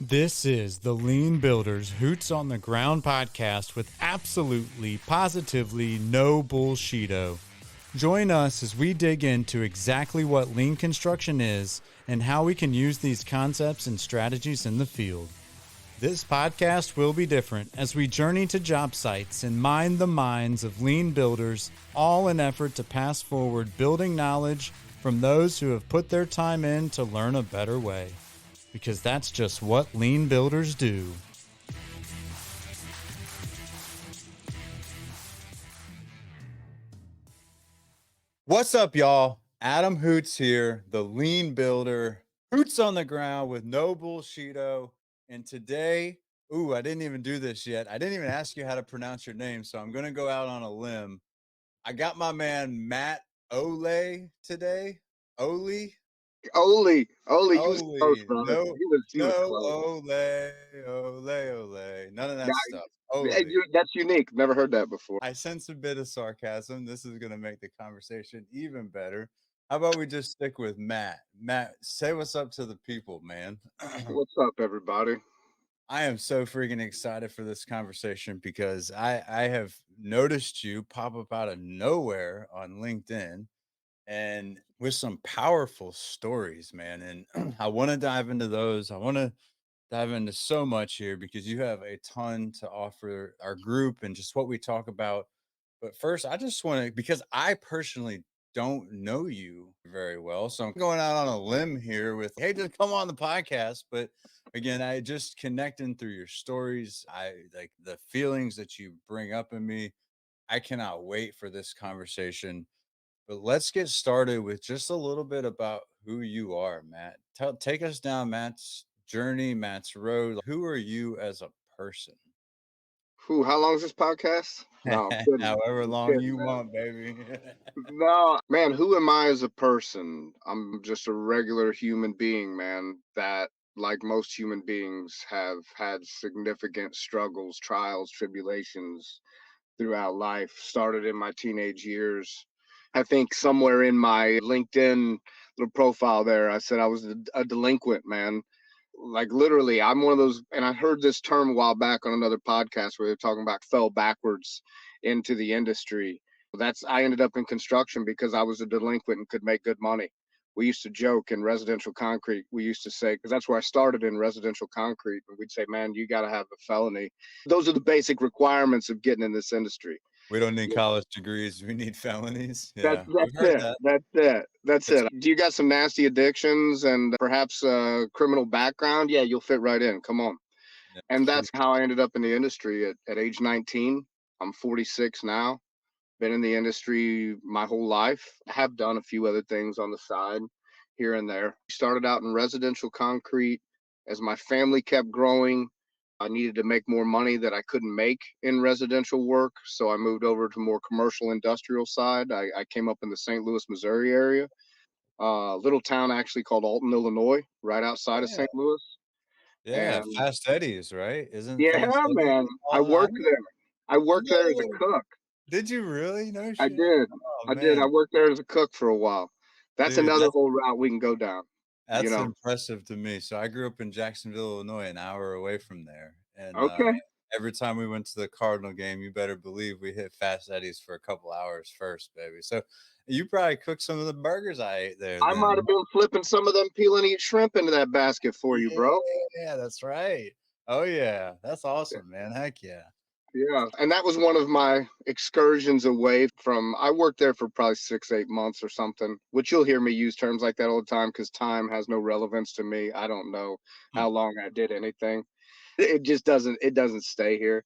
This is the Lean Builders Hoots on the Ground podcast with absolutely, positively no bullshito. Join us as we dig into exactly what lean construction is and how we can use these concepts and strategies in the field. This podcast will be different as we journey to job sites and mine the minds of lean builders, all in effort to pass forward building knowledge from those who have put their time in to learn a better way. Because that's just what lean builders do. What's up, y'all? Adam Hoots here, the lean builder, Hoots on the ground with no bullshito. And today, I didn't even do this yet. I didn't even ask you how to pronounce your name, so I'm going to go out on a limb. I got my man Matt Ohley today. Ohley, you was close, Ohley. brother. No, You was close. Ohley. None of that Yeah, stuff. Ohley. that's unique. Never heard that before. I sense a bit of sarcasm. This is going to make the conversation even better. How about we just stick with Matt? Matt, say what's up to the people, man. What's up, everybody? I am so freaking excited for this conversation because I have noticed you pop up out of nowhere on LinkedIn and with some powerful stories, man. And I want to dive into those. I want to dive into so much here because you have a ton to offer our group and just what we talk about. But first, I just want to, because I personally don't know you very well. So I'm going out on a limb here with, hey, just come on the podcast. But again, I just connecting through your stories. I like the feelings that you bring up in me. I cannot wait for this conversation. But let's get started with just a little bit about who you are, Matt. Take us down Matt's journey, Matt's road. Who are you as a person? How long is this podcast? No, I'm kidding. However I'm long kidding, you man. want, baby. No, man, who am I as a person? I'm just a regular human being, man, that, like most human beings, have had significant struggles, trials, tribulations throughout life. Started in my teenage years. I think somewhere in my LinkedIn little profile there, I said I was a delinquent, man. Like literally, I'm one of those, and I heard this term a while back on another podcast where they're talking about fell backwards into the industry. I ended up in construction because I was a delinquent and could make good money. We used to joke in residential concrete. We used to say, because that's where I started in residential concrete, and we'd say, man, you got to have a felony. Those are the basic requirements of getting in this industry. We don't need college degrees. We need felonies. That's Yeah, that's we've heard it. that. That's it. Do you got some nasty addictions and perhaps a criminal background? Yeah, you'll fit right in. Come on. Yeah, And true. that's how I ended up in the industry at age 19. I'm 46 now. Been in the industry my whole life. I have done a few other things on the side here and there. Started out in residential concrete. As my family kept growing, I needed to make more money that I couldn't make in residential work. So I moved over to more commercial industrial side. I came up in the St. Louis, Missouri area, little town actually called Alton, Illinois, right outside of Yeah, St. Louis. yeah. And Fast Eddie's, right? Isn't yeah, Fast Eddie's man, I all that? worked there. I worked there as a No. cook. Did you really? No I shit. did. Oh I did. I man, worked there as a cook for a while. That's dude, another whole route we can go down, you that's know. impressive to me. So I grew up in Jacksonville, Illinois, an hour away from there. And Okay. every time we went to the Cardinal game, you better believe we hit Fast Eddie's for a couple hours first, baby. So you probably cooked some of the burgers I ate there I might then. have been flipping some of them peel and eat shrimp into that basket for you, bro. Yeah, that's right. Oh yeah. That's awesome, man. Heck yeah. Yeah. And that was one of my excursions away from, I worked there for probably 6, 8 months or something, which you'll hear me use terms like that all the time because time has no relevance to me. I don't know Hmm. how long I did anything. It doesn't stay here.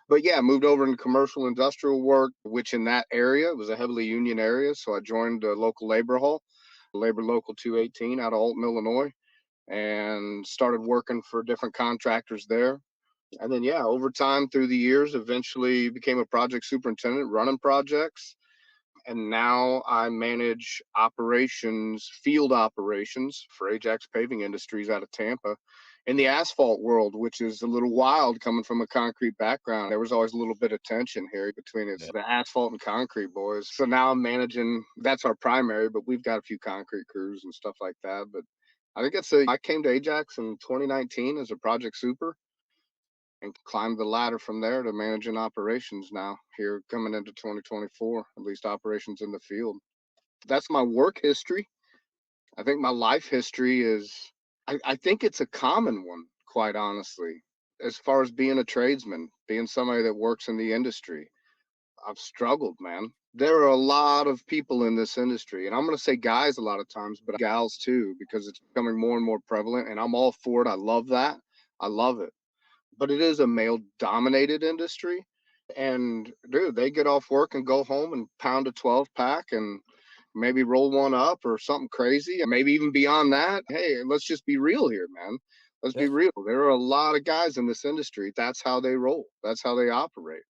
But yeah, moved over into commercial industrial work, which in that area was a heavily union area. So I joined a local labor hall, Labor Local 218 out of Alton, Illinois, and started working for different contractors there. And then, yeah, over time through the years, eventually became a project superintendent running projects. And now I manage operations, field operations for Ajax Paving Industries out of Tampa in the asphalt world, which is a little wild coming from a concrete background. There was always a little bit of tension here between it's Yeah. the asphalt and concrete boys. So now I'm managing, that's our primary, but we've got a few concrete crews and stuff like that. But I think I came to Ajax in 2019 as a project super and climbed the ladder from there to managing operations now here coming into 2024, at least operations in the field. That's my work history. I think my life history I think it's a common one, quite honestly, as far as being a tradesman, being somebody that works in the industry. I've struggled, man. There are a lot of people in this industry, and I'm going to say guys a lot of times, but gals too, because it's becoming more and more prevalent, and I'm all for it. I love that. I love it. But it is a male dominated industry. And dude, they get off work and go home and pound a 12 pack and maybe roll one up or something crazy. And maybe even beyond that. Hey, let's just be real here, man. Let's be real. There are a lot of guys in this industry. That's how they roll, that's how they operate.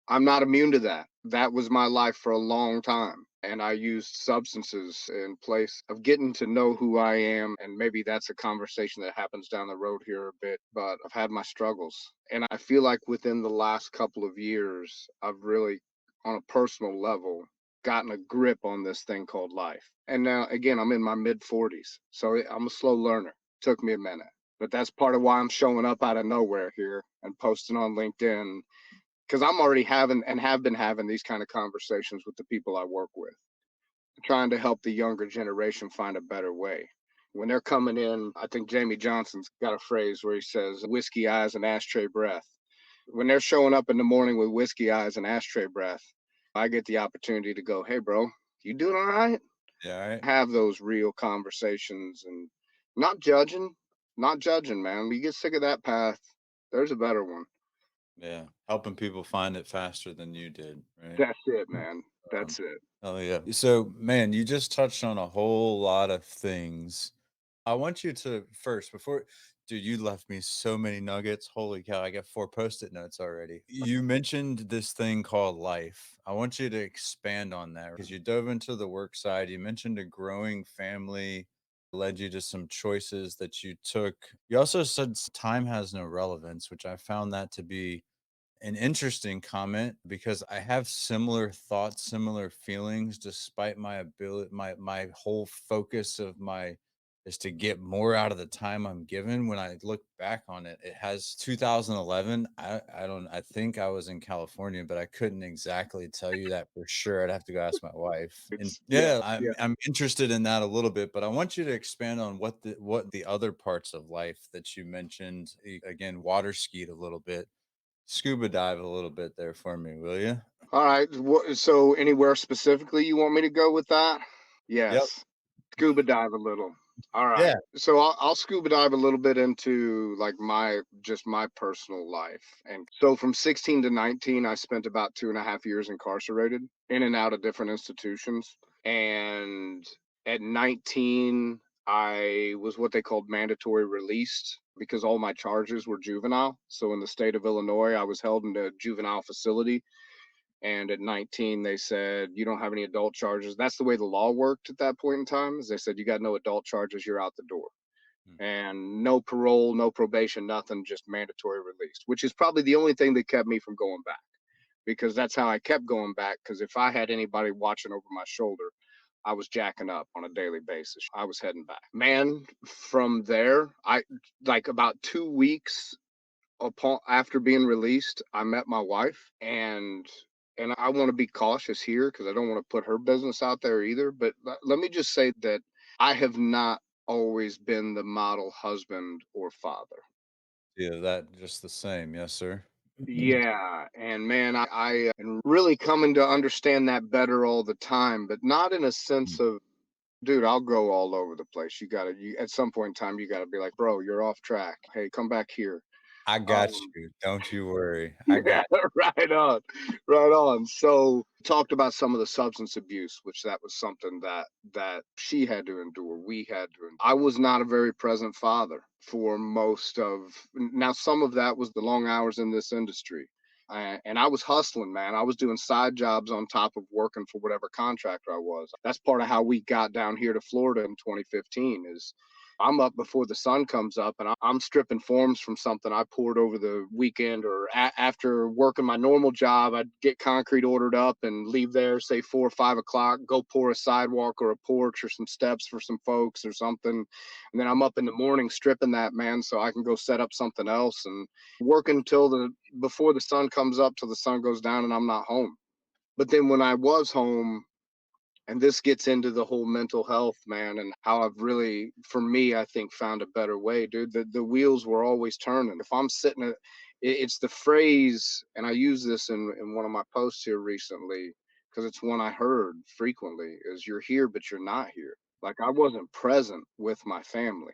I'm not immune to that. That was my life for a long time. And I used substances in place of getting to know who I am. And maybe that's a conversation that happens down the road here a bit, but I've had my struggles. And I feel like within the last couple of years, I've really, on a personal level, gotten a grip on this thing called life. And now, again, I'm in my mid 40s. So I'm a slow learner. Took me a minute. But that's part of why I'm showing up out of nowhere here and posting on LinkedIn, because I'm already having and have been having these kind of conversations with the people I work with, trying to help the younger generation find a better way. When they're coming in, I think Jamie Johnson's got a phrase where he says, whiskey eyes and ashtray breath. When they're showing up in the morning with whiskey eyes and ashtray breath, I get the opportunity to go, hey, bro, you doing all right? Yeah, all right. Have those real conversations and not judging, not judging, man. You get sick of that path, there's a better one. Yeah, helping people find it faster than you did, right? That's it, man. Um, That's it. oh yeah. So, man, you just touched on a whole lot of things. I want you to first, before, dude, you left me so many nuggets. Holy cow, I got 4 post-it notes already. You mentioned this thing called life. I want you to expand on that because you dove into the work side. You mentioned a growing family led you to some choices that you took. You also said time has no relevance, which I found that to be an interesting comment because I have similar thoughts, similar feelings, despite my ability, my whole focus of my is to get more out of the time I'm given. When I look back on it, it has 2011. I think I was in California, but I couldn't exactly tell you that for sure. I'd have to go ask my wife. And It's yeah, yeah, yeah. I'm interested in that a little bit, but I want you to expand on what the other parts of life that you mentioned. Again, water skied a little bit, scuba dive a little bit there for me, will you? All right. So anywhere specifically you want me to go with that? Yep. Yes. Scuba dive a little. All Yeah. right. So I'll scuba dive a little bit into like my personal life. And so from 16 to 19, I spent about 2.5 years incarcerated in and out of different institutions. And at 19, I was what they called mandatory released because all my charges were juvenile. So in the state of Illinois, I was held in a juvenile facility, and at 19 they said you don't have any adult charges. That's the way the law worked at that point in time, is they said you got no adult charges, you're out the door. Mm. And no parole, no probation, nothing, just mandatory release, which is probably the only thing that kept me from going back, because that's how I kept going back. Because if I had anybody watching over my shoulder, I was jacking up on a daily basis. I was heading back, man. From there, I like about 2 weeks upon after being released, I met my wife, and I want to be cautious here because I don't want to put her business out there either. But let me just say that I have not always been the model husband or father. Yeah, that just the same. Yes, sir. Yeah, and man, I am really coming to understand that better all the time, but not in a sense Mm. of, dude, I'll go all over the place. You at some point in time, you gotta be like, bro, you're off track. Hey, come back here. I got Um, you. Don't you worry. I Yeah, got right on, right on. So talked about some of the substance abuse, which that was something that she had to endure. We had to. I was not a very present father for most of. Now, some of that was the long hours in this industry, and I was hustling, man. I was doing side jobs on top of working for whatever contractor I was. That's part of how we got down here to Florida in 2015. Is I'm up before the sun comes up and I'm stripping forms from something I poured over the weekend or after working my normal job. I'd get concrete ordered up and leave there, say 4 or 5 o'clock, go pour a sidewalk or a porch or some steps for some folks or something. And then I'm up in the morning stripping that, man, so I can go set up something else and working till the before the sun comes up till the sun goes down and I'm not home. But then when I was home, and this gets into the whole mental health, man, and how I've really, for me, I think found a better way, dude. The wheels were always turning. If I'm sitting at, it's the phrase, and I use this in one of my posts here recently because it's one I heard frequently is you're here, but you're not here. Like I wasn't present with my family.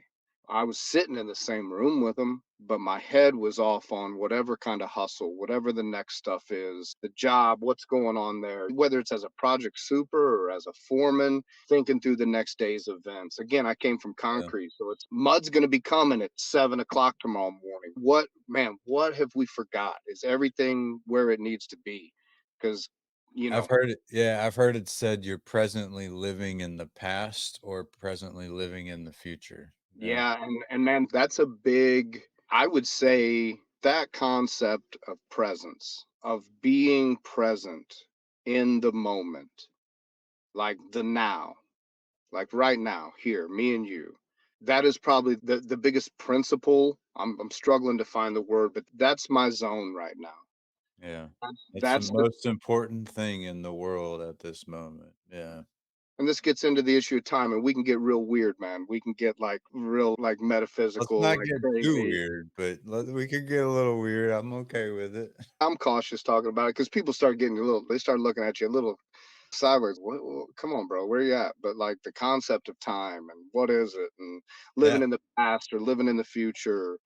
I was sitting in the same room with them, but my head was off on whatever kind of hustle, whatever the next stuff is, the job, what's going on there, whether it's as a project super or as a foreman, thinking through the next day's events. Again, I came from Yeah. concrete, so it's mud's going to be coming at 7 o'clock tomorrow morning. What, man, what have we forgot? Is everything where it needs to be? Because, you I've know, heard it yeah, I've heard it said you're presently living in the past or presently living in the future. Yeah, yeah, and man, that's a big, I would say that concept of presence, of being present in the moment, like the now, like right now, here, me and you. That is probably the biggest principle. I'm struggling to find the word, but that's my zone right now. yeah. It's the That's the most important thing in the world at this moment. Yeah. and this gets into the issue of time, and we can get real weird, man. We can get like real like Let's metaphysical, not like get too crazy. weird, but we could get a little weird. I'm okay with it. I'm cautious talking about it because people start getting a little. They start looking at you a little sideways. Come on, bro, where you at? But like the concept of time and what is it, and living Yeah, in the past or living in the future.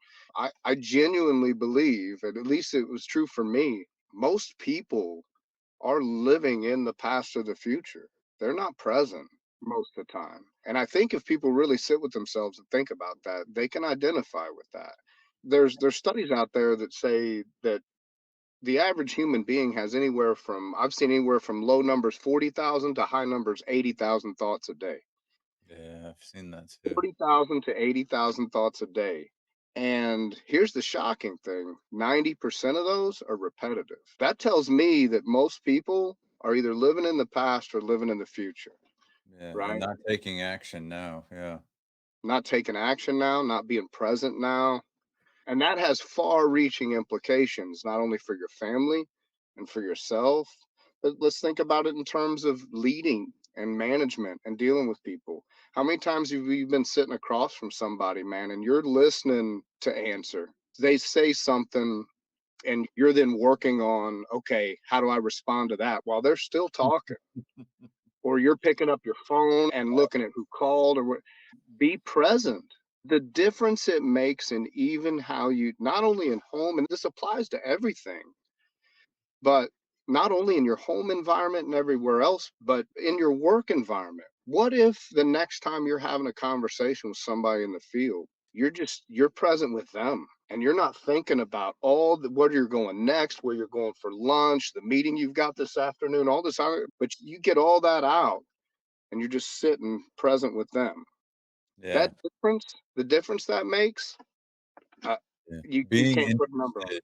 I genuinely believe, and at least it was true for me. Most people are living in the past or the future. They're not present most of the time. And I think if people really sit with themselves and think about that, they can identify with that. There's studies out there that say that the average human being has anywhere from I've seen anywhere from low numbers 40,000 to high numbers 80,000 thoughts a day. yeah, I've seen that too. 40,000 to 80,000 thoughts a day. And here's the shocking thing, 90% of those are repetitive. That tells me that most people are either living in the past or living in the future, Yeah, and right? not taking action now. Yeah. Not taking action now, not being present now. And that has far reaching implications, not only for your family and for yourself, but let's think about it in terms of leading and management and dealing with people. How many times have you been sitting across from somebody, man, and you're listening to answer? They say something, and you're then working on, okay, how do I respond to that while they're still talking? Or you're picking up your phone and looking at who called or what. Be present. The difference it makes in even how you, not only in home, and this applies to everything, but not only in your home environment and everywhere else, but in your work environment. What if the next time you're having a conversation with somebody in the field, you're present with them and you're not thinking about all the what you're going next, where you're going for lunch, the meeting you've got this afternoon, all this other, but you get all that out and you're just sitting present with them. Yeah, That difference, the difference that makes, uh, yeah. you Being can't put a number on interested. it.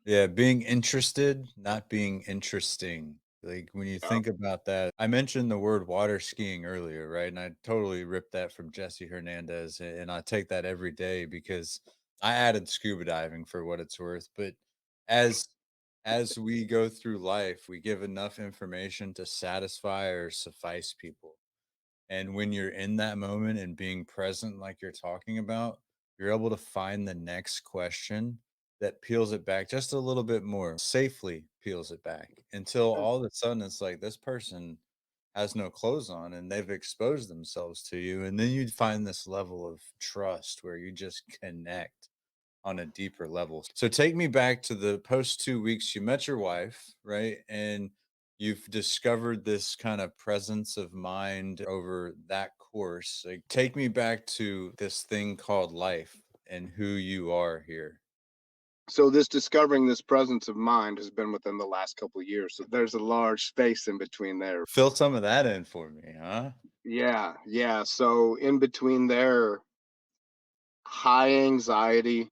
Yeah, being interested, not being interesting. Like, when you Yep. think about that, I mentioned the word water skiing earlier, right? And I totally ripped that from Jesse Hernandez, and I take that every day because I added scuba diving for what it's worth. But as as we go through life, we give enough information to satisfy or suffice people. And when you're in that moment and being present, like you're talking about, you're able to find the next question that peels it back just a little bit more, safely peels it back until all of a sudden it's like this person has no clothes on and they've exposed themselves to you. And then you find this level of trust where you just connect on a deeper level. So take me back to the post 2 weeks you met your wife, right? And you've discovered this kind of presence of mind over that course. Like, take me back to this thing called life and who you are here. So this discovering this presence of mind has been within the last couple of years. So there's a large space in between there. Fill some of that in for me, huh? Yeah, yeah. So in between there, high anxiety,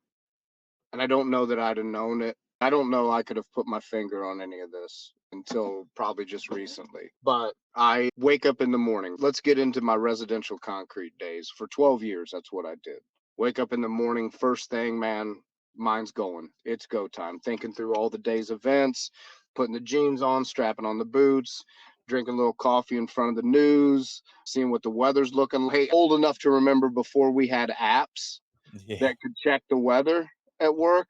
and I don't know that I'd have known it. I don't know I could have put my finger on any of this until probably just recently. But I wake up in the morning. Let's get into my residential concrete days. For 12 years, that's what I did. Wake up in the morning, first thing, man, mine's going. It's go time. Thinking through all the day's events, putting the jeans on, strapping on the boots, drinking a little coffee in front of the news, seeing what the weather's looking like. Hey, old enough to remember before we had apps Yeah. that could check the weather at work.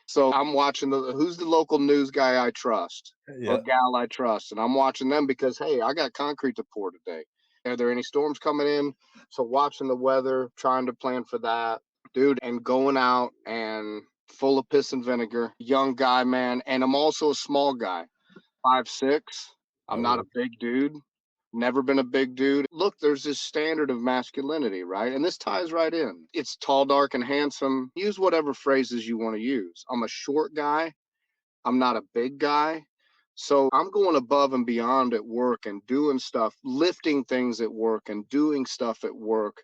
So I'm watching who's the local news guy I trust or Yeah. gal I trust, and I'm watching them because hey, I got concrete to pour today. Are there any storms coming in? So watching the weather, trying to plan for that, dude, and going out and full of piss and vinegar. Young guy, man, and I'm also a small guy, 5'6". I'm not Oh, a big dude. Never been a big dude. Look, there's this standard of masculinity, right? And this ties right in. It's tall, dark, and handsome. Use whatever phrases you want to use. I'm a short guy. I'm not a big guy. So I'm going above and beyond at work and doing stuff, lifting things at work and doing stuff at work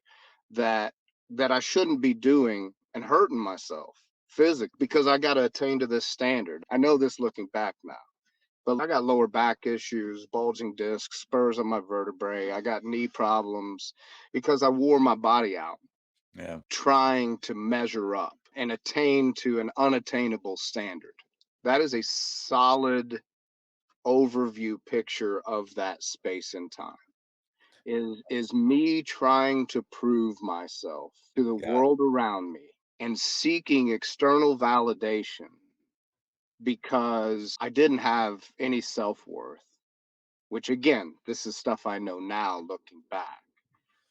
that I shouldn't be doing and hurting myself physically because I got to attain to this standard. I know this looking back now. But I got lower back issues, bulging discs, spurs on my vertebrae. I got knee problems because I wore my body out yeah. trying to measure up and attain to an unattainable standard. That is a solid overview picture of that space and time. Is me trying to prove myself to the Got world around me and seeking external validation because I didn't have any self-worth. Which again, this is stuff I know now looking back.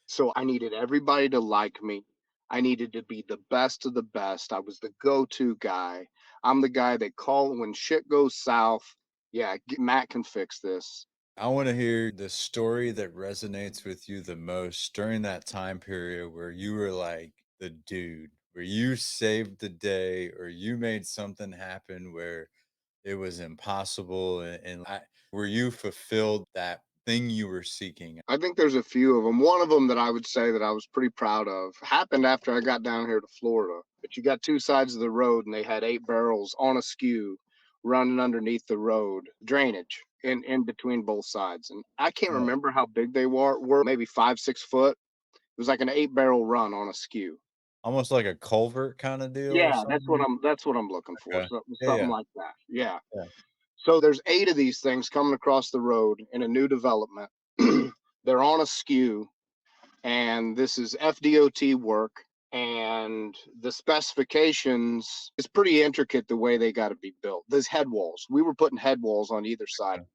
So I needed everybody to like me. I needed to be the best of the best. I was the go-to guy. I'm the guy they call when shit goes south. Yeah, Matt can fix this. I want to hear the story that resonates with you the most during that time period where you were like the dude, where you saved the day or you made something happen where it was impossible where you fulfilled that thing you were seeking. I think there's a few of them. One of them that I would say that I was pretty proud of happened after I got down here to Florida. But you got two sides of the road, and they had 8 barrels on a skew running underneath the road, drainage in between both sides. And I can't Yeah. remember how big they were maybe 5, 6 foot. It was like an 8 barrel run on a skew. Almost like a culvert kind of deal or Yeah, something. that's what I'm looking for. Okay. Yeah, Something yeah, like that. Yeah. yeah. So there's 8 of these things coming across the road in a new development. They're on a skew, and this is FDOT work. And the specifications is pretty intricate the way they got to be built. There's head walls. We were putting head walls on either side, Okay.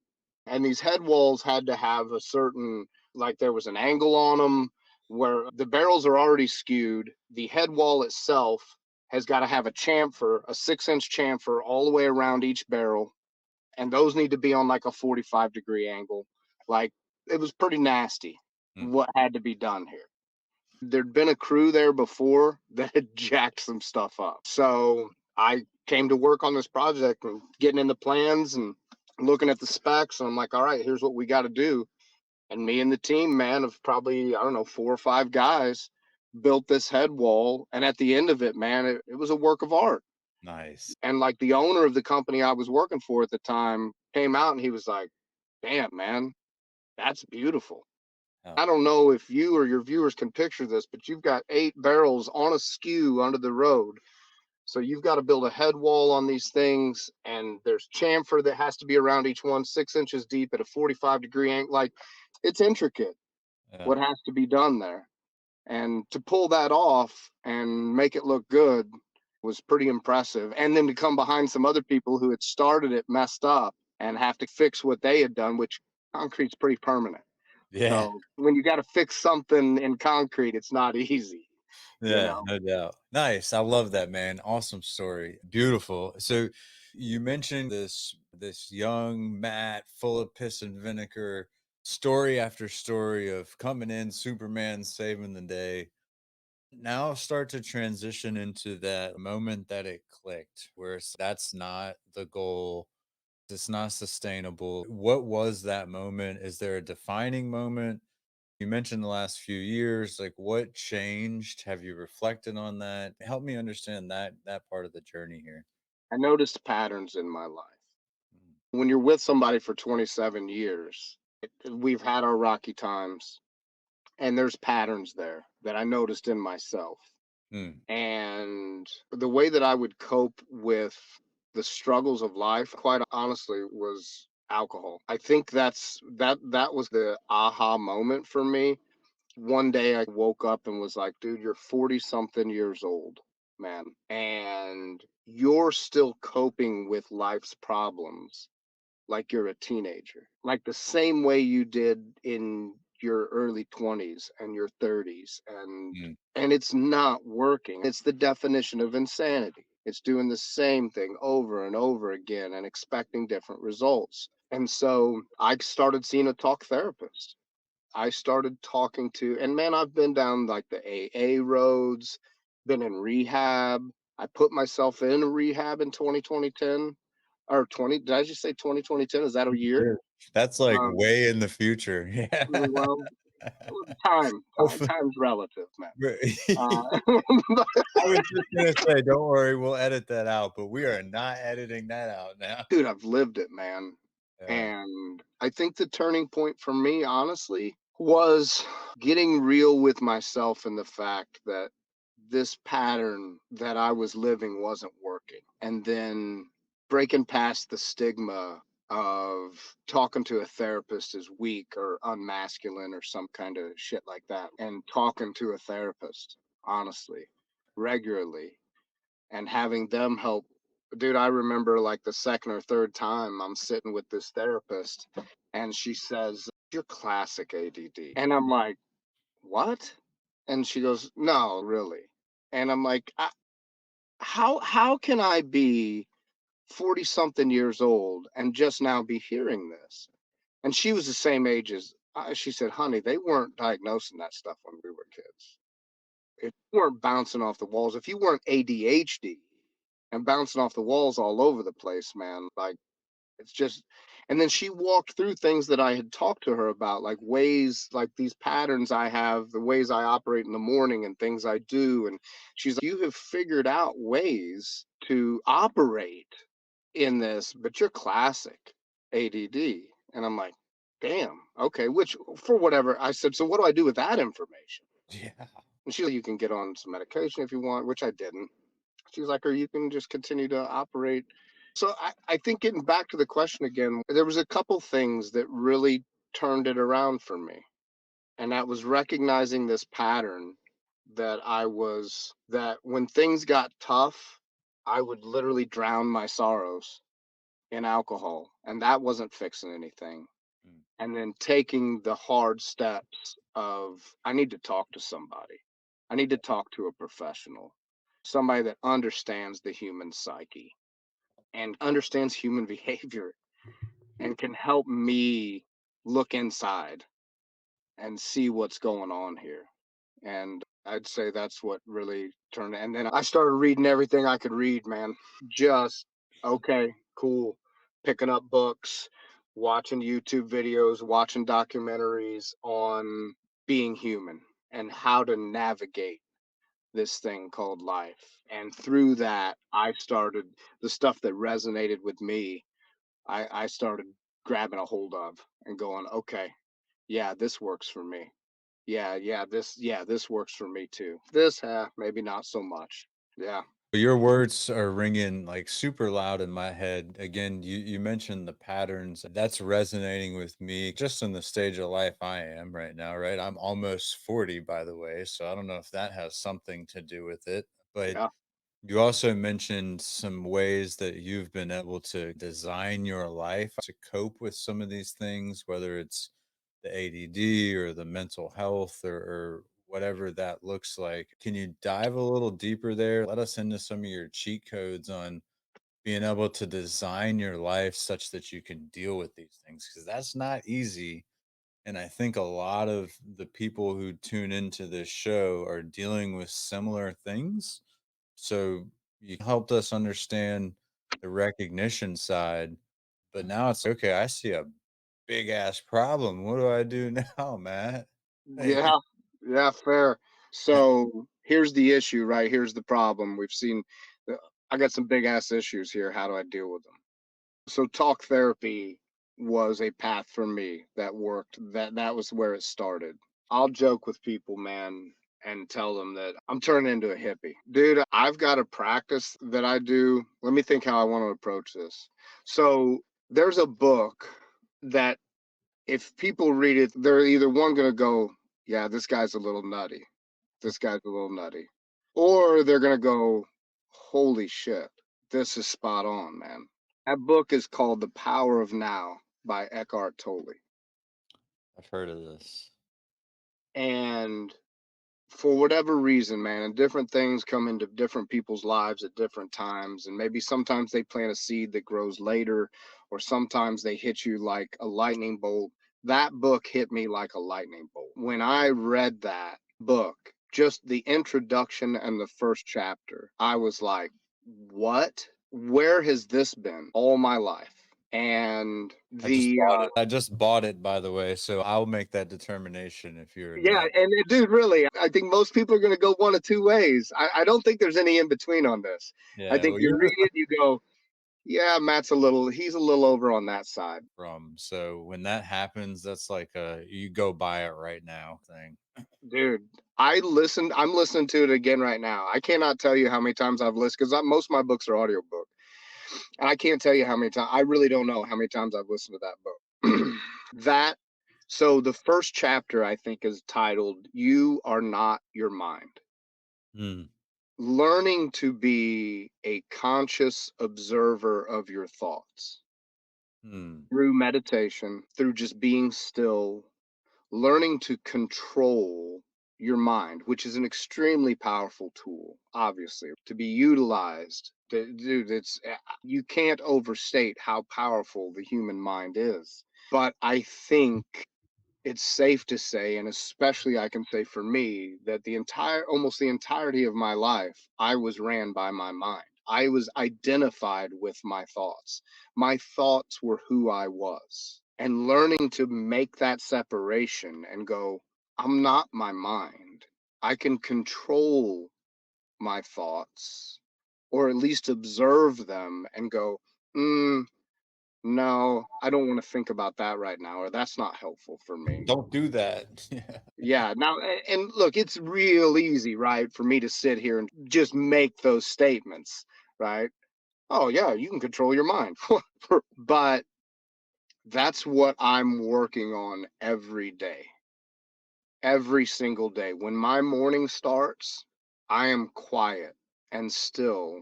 and these head walls had to have a certain, like there was an angle on them where the barrels are already skewed. The head wall itself has got to have a chamfer, a 6-inch chamfer all the way around each barrel, and those need to be on like a 45-degree angle. Like it was pretty nasty Mm. what had to be done here. There'd been a crew there before that had jacked some stuff up. So I came to work on this project and getting in the plans and looking at the specs. And I'm like, all right, here's what we got to do. And me and the team, man, of probably, I don't know, 4 or 5 guys built this head wall. And at the end of it, man, it was a work of art. Nice. And like the owner of the company I was working for at the time came out and he was like, damn, man, that's beautiful. Oh, I don't know if you or your viewers can picture this, but you've got 8 barrels on a skew under the road. So you've got to build a head wall on these things, and there's chamfer that has to be around each one, 6 inches deep at a 45-degree angle. Like it's intricate yeah. what has to be done there. And to pull that off and make it look good was pretty impressive. And then to come behind some other people who had started it messed up and have to fix what they had done, which concrete's pretty permanent. Yeah. So when you got to fix something in concrete, it's not easy, you Yeah, know. no doubt. Nice. I love that, man. Awesome story. Beautiful. So you mentioned this young Matt full of piss and vinegar, story after story of coming in, Superman saving the day. Now start to transition into that moment that it clicked, where that's not the goal. It's not sustainable. What was that moment? Is there a defining moment? You mentioned the last few years, like what changed? Have you reflected on that? Help me understand that part of the journey here. I noticed patterns in my life. Mm, When you're with somebody for 27 years, we've had our rocky times, and there's patterns there that I noticed in myself. mm, And the way that I would cope with the struggles of life, quite honestly, was alcohol. I think that was the aha moment for me. One day I woke up and was like, dude, you're 40 something years old, man, and you're still coping with life's problems like you're a teenager, like the same way you did in your early 20s and your 30s, mm. and it's not working. It's the definition of insanity. It's doing the same thing over and over again and expecting different results. And so I started seeing a talk therapist. I started talking to, and man, I've been down like the AA roads, been in rehab. I put myself in rehab in 2010 or 20. Did I just say 2010? Is that a year? Sure. That's like Um, way in the future. Yeah. well, Hopefully. time's relative, man. Right. Uh, I was just gonna say, don't worry, we'll edit that out, but we are not editing that out now. dude, I've lived it, man. Yeah. And I think the turning point for me, honestly, was getting real with myself and the fact that this pattern that I was living wasn't working. And then breaking past the stigma of talking to a therapist is weak or unmasculine or some kind of shit like that. And talking to a therapist, honestly, regularly, and having them help. Dude, I remember like the second or third time I'm sitting with this therapist and she says, you're classic ADD. And I'm like, what? And she goes, no, really. And I'm like, how can I be 40 something years old and just now be hearing this? And she was the same age as, she said, honey, they weren't diagnosing that stuff when we were kids. If you weren't bouncing off the walls, if you weren't ADHD and bouncing off the walls all over the place, man, like it's just, and then she walked through things that I had talked to her about, like ways, like these patterns I have, the ways I operate in the morning and things I do. And she's like, you have figured out ways to operate in this, but you're classic ADD. And I'm like, damn, okay, which for whatever I said, so what do I do with that information? Yeah. And she's like, you can get on some medication if you want, which I didn't. She's like, or you can just continue to operate. So I think getting back to the question again, there was a couple things that really turned it around for me. And that was recognizing this pattern that when things got tough, I would literally drown my sorrows in alcohol. And that wasn't fixing anything. Mm. And then taking the hard steps of I need to talk to somebody. I need to talk to a professional, somebody that understands the human psyche and understands human behavior and can help me look inside and see what's going on here. And I'd say that's what really turned. And then I started reading everything I could read, man. Just okay, cool. Picking up books, watching YouTube videos, watching documentaries on being human and how to navigate this thing called life. And through that, I started the stuff that resonated with me. I started grabbing a hold of and going, okay, yeah, this works for me. Yeah, this works for me too. This, maybe not so much. Yeah, Your words are ringing like super loud in my head. Again, you mentioned the patterns. That's resonating with me just in the stage of life I am right now, right? I'm almost 40, by the way. So I don't know if that has something to do with it. But yeah, you also mentioned some ways that you've been able to design your life to cope with some of these things, whether it's the ADD or the mental health or whatever that looks like. Can you dive a little deeper there? Let us into some of your cheat codes on being able to design your life such that you can deal with these things because that's not easy. And I think a lot of the people who tune into this show are dealing with similar things, so you helped us understand the recognition side, but now it's okay. I see a big ass problem. What do I do now, Matt? Like, Yeah, yeah, fair. So here's the issue, right? Here's the problem. We've seen, uh, I got some big ass issues here. How do I deal with them? So talk therapy was a path for me that worked. That was where it started. I'll joke with people, man, and tell them that I'm turning into a hippie. Dude, I've got a practice that I do. Let me think how I want to approach this. So there's a book that if people read it, they're either one going to go, yeah, this guy's a little nutty. This guy's a little nutty. Or they're going to go, holy shit, this is spot on, man. That book is called The Power of Now by Eckhart Tolle. I've heard of this. And for whatever reason, man, and different things come into different people's lives at different times. And maybe sometimes they plant a seed that grows later, or sometimes they hit you like a lightning bolt. That book hit me like a lightning bolt. When I read that book, just the introduction and the first chapter, I was like, what? Where has this been all my life? And I just bought it, by the way, so I'll make that determination if you're a yeah, nut. and dude, really, I think most people are going to go one of two ways. I don't think there's any in between on this. I Yeah, think well, you you're read it, you go, yeah, he's a little over on that side. from, so when that happens, that's like a you go buy it right now thing. Dude, I'm listening to it again right now. I cannot tell you how many times I've listened because most of my books are audiobook. And I can't tell you how many times, I really don't know how many times I've listened to that book. that, so the first chapter, I think, is titled, You Are Not Your Mind. Hmm. Learning to be a conscious observer of your thoughts Hmm. through meditation, through just being still, learning to control your mind, which is an extremely powerful tool, obviously, to be utilized. Dude, you can't overstate how powerful the human mind is. But I think it's safe to say, and especially I can say for me, that almost the entirety of my life, I was ran by my mind. I was identified with my thoughts. My thoughts were who I was. And learning to make that separation and go, I'm not my mind. I can control my thoughts, or at least observe them and go, no, I don't want to think about that right now, or that's not helpful for me. Don't do that. Yeah. Yeah. Now, and look, it's real easy, right, for me to sit here and just make those statements, right? Oh, yeah, you can control your mind. But that's what I'm working on every day, every single day. When my morning starts, I am quiet and still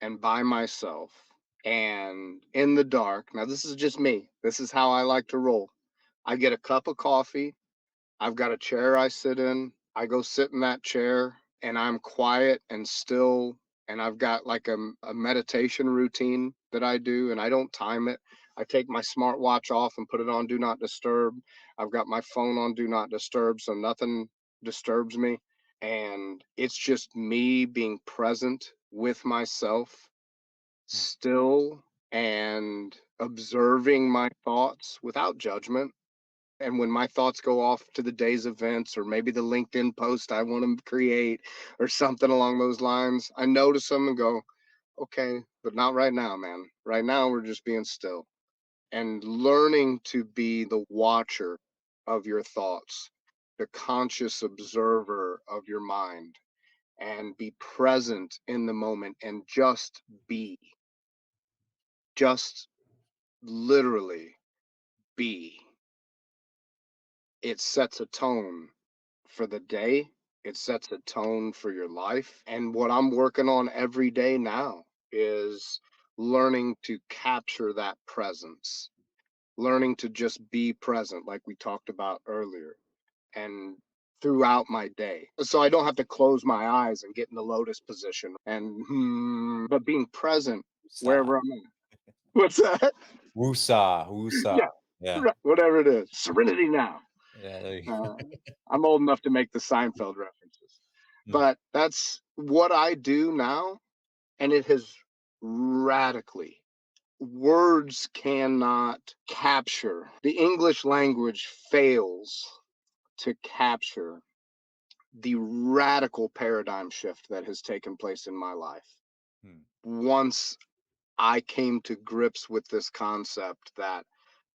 and by myself and in the dark. Now, this is just me. This is how I like to roll. I get a cup of coffee. I've got a chair I sit in. I go sit in that chair and I'm quiet and still. And I've got like a meditation routine that I do, and I don't time it. I take my smartwatch off and put it on Do Not Disturb. I've got my phone on Do Not Disturb, so nothing disturbs me. And it's just me being present with myself, still, and observing my thoughts without judgment. And when my thoughts go off to the day's events or maybe the LinkedIn post I want to create or something along those lines, I notice them and go, okay, but not right now, man. Right now, we're just being still and learning to be the watcher of your thoughts, the conscious observer of your mind, and be present in the moment and just be, just literally be. It sets a tone for the day. It sets a tone for your life. And what I'm working on every day now is learning to capture that presence, learning to just be present, like we talked about earlier, and throughout my day. So I don't have to close my eyes and get in the lotus position but being present Woosah. wherever I'm at. What's that? Woosah. Woosah. Yeah, Yeah. right, whatever it is. Serenity now. Yeah. There you Uh, I'm old enough to make the Seinfeld references, go. but that's what I do now, and it has radically. Words cannot capture. The English language fails to capture the radical paradigm shift that has taken place in my life Hmm. once I came to grips with this concept that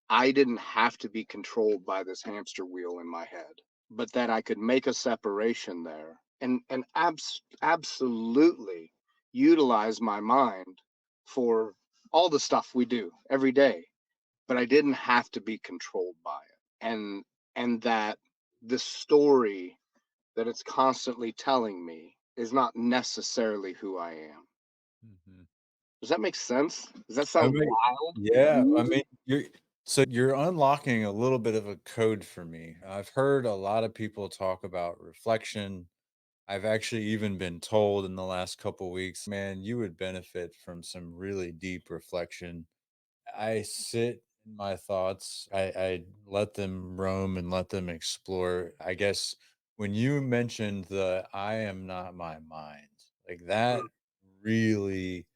I didn't have to be controlled by this hamster wheel in my head, but that I could make a separation there and absolutely utilize my mind for all the stuff we do every day, but I didn't have to be controlled by it. And that the story that it's constantly telling me is not necessarily who I am. Mhm. Does that make sense? Does that I sound mean, wild? yeah, I mean, you're unlocking a little bit of a code for me. I've heard a lot of people talk about reflection. I've actually even been told in the last couple weeks, man, you would benefit from some really deep reflection. I sit in my thoughts. I let them roam and let them explore. I guess when you mentioned the I am not my mind, like that really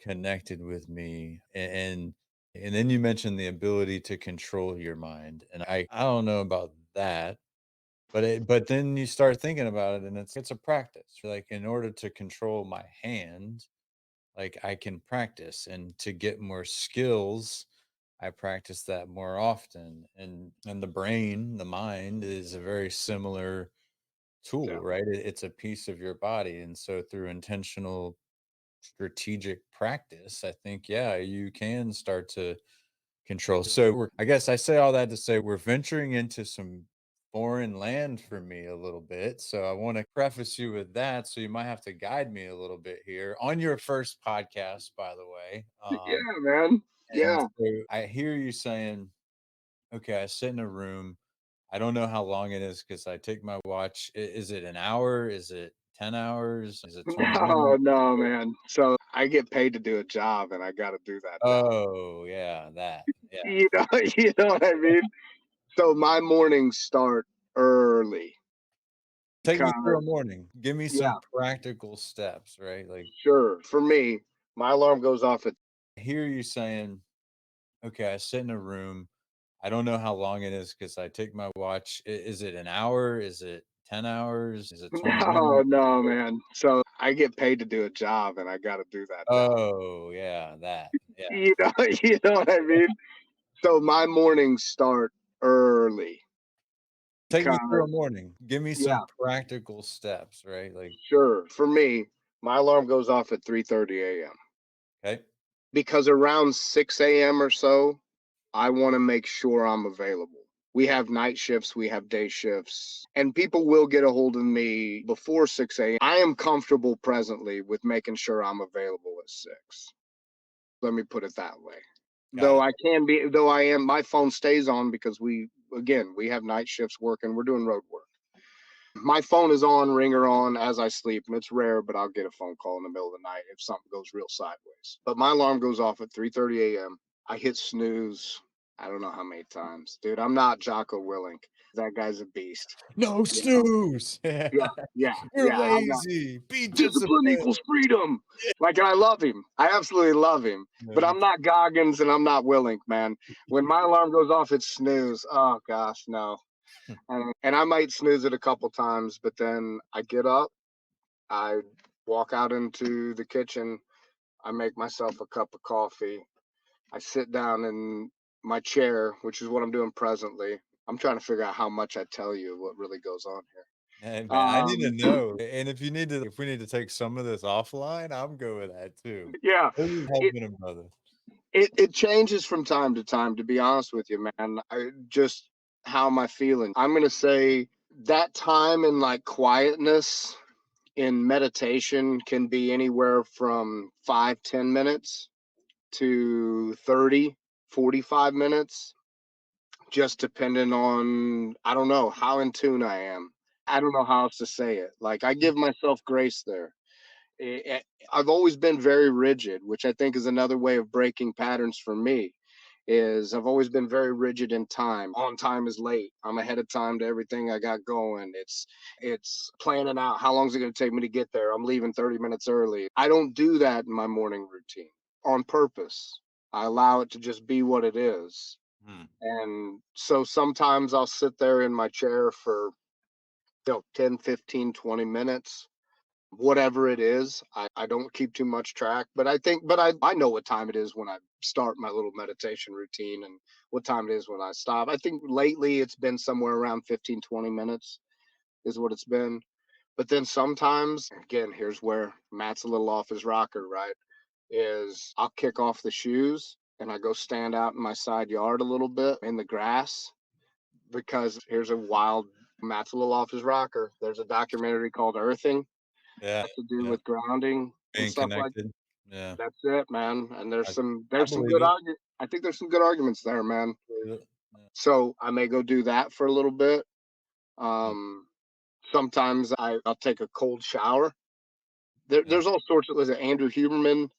connected with me. And then you mentioned the ability to control your mind. And I don't know about that, but then you start thinking about it and it's a practice. Like in order to control my hand, like I can practice and to get more skills, I practice that more often. And the brain, the mind is a very similar Yeah. tool, right? It's a piece of your body. And so through intentional strategic practice, I think, yeah, you can start to control. So I guess I say all that to say we're venturing into some foreign land for me a little bit. So I want to preface you with that. So you might have to guide me a little bit here on your first podcast, by the way. Yeah, man. And Yeah. so I hear you saying, okay, I sit in a room. I don't know how long it is because I take my watch. Is it an hour? Is it 10 hours? Is it 20 No, minutes? no, man. So I get paid to do a job and I got to do that job. Oh, yeah, that. Yeah. You know, you know what I mean? So my mornings start early Take me through because, a morning. Give me yeah, some practical steps, right? Like, sure. For me, my alarm goes off at, I hear you saying, okay, I sit in a room. I don't know how long it is because I take my watch. Is it an hour? Is it 10 hours? Is it 20 no, minutes? no, man. So I get paid to do a job and I got to do that job. Oh, yeah, that. Yeah. You know, you know what I mean? So my mornings start early Take me through because, a morning. Give me yeah, some practical steps, right? Like, sure. For me, my alarm goes off at 3:30 a.m. okay. because around 6 a.m. or so, I want to make sure I'm available. We have night shifts, we have day shifts, and people will get a hold of me before 6 a.m. I am comfortable presently with making sure I'm available at 6. Let me put it that way. Got Though it. I can be, though I am, my phone stays on because again, we have night shifts working, we're doing road work. My phone is on, ringer on as I sleep, and it's rare, but I'll get a phone call in the middle of the night if something goes real sideways. But my alarm goes off at 3:30 a.m. I hit snooze. I don't know how many times, dude. I'm not Jocko Willink. That guy's a beast. No You know? snooze. Yeah, yeah, You're yeah. I'm not. lazy. Be Discipline disciplined. equals freedom. Like, and I love him. I absolutely love him. But No. I'm not Goggins and I'm not Willink, man. When my alarm goes off, it's snooze. Oh gosh, no. And I might snooze it a couple times, but then I get up, I walk out into the kitchen, I make myself a cup of coffee, I sit down in my chair, which is what I'm doing presently. I'm trying to figure out how much I tell you what really goes on Hey, here. man, I need to know, and if we need to take some of this offline, I'm good with that too. Yeah, Always it, helping a brother. it changes from time to time, to be honest with you, man. Just how am I feeling? I'm gonna say that time in like quietness in meditation can be anywhere from 5-10 minutes to 30, 45 minutes, just depending on, I don't know, how in tune I am. I don't know how else to say it. Like, I give myself grace there. I've always been very rigid, which I think is another way of breaking patterns for me. Is I've always been very rigid in time. On time is late. I'm ahead of time to everything I got going. It's planning out how long is it going to take me to get there. I'm leaving 30 minutes early. I don't do that in my morning routine on purpose. I allow it to just be what it is. Mm. And so sometimes I'll sit there in my chair for 10, 15, 20 minutes, whatever it is. I don't keep too much track, but I know what time it is when I start my little meditation routine and what time it is when I stop. I think lately it's been somewhere around 15, 20 minutes is what it's been. But then sometimes, again, here's where Matt's a little off his rocker, right? Is I'll kick off the shoes and I go stand out in my side yard a little bit in the grass, because here's a wild, Matt's a little off his rocker. There's a documentary called Earthing, Yeah. has to do Yeah. with grounding and Being stuff like that. connected. Yeah. That's it, man. And I I there's some believe good it. argument. I think there's some good arguments there, man. Believe it. Yeah. So I may go do that for a little bit. Mm. Um, Sometimes I'll take a cold shower. Yeah. There's all sorts of, was it Andrew Huberman?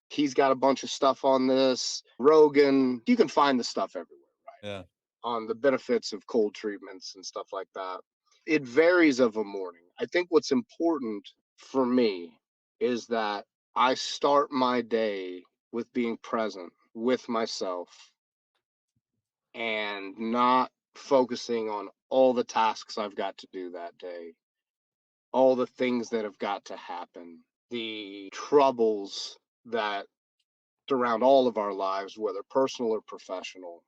He's got a bunch of stuff on this. Rogan, you can find the stuff everywhere, right? Yeah. On the benefits of cold treatments and stuff like that. It varies of a morning. I think what's important for me is that I start my day with being present with myself and not focusing on all the tasks I've got to do that day, all the things that have got to happen, the troubles that surround all of our lives, whether personal or professional.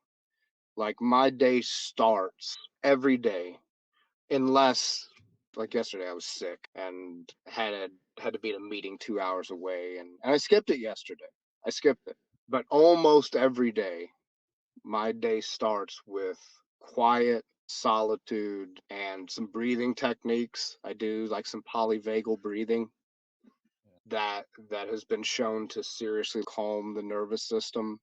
Like my day starts every day, unless, like yesterday I was sick and had to be at a meeting 2 hours away, and I skipped it yesterday. I skipped it. But almost every day, my day starts with quiet solitude and some breathing techniques. I do like some polyvagal breathing that has been shown to seriously calm the nervous system.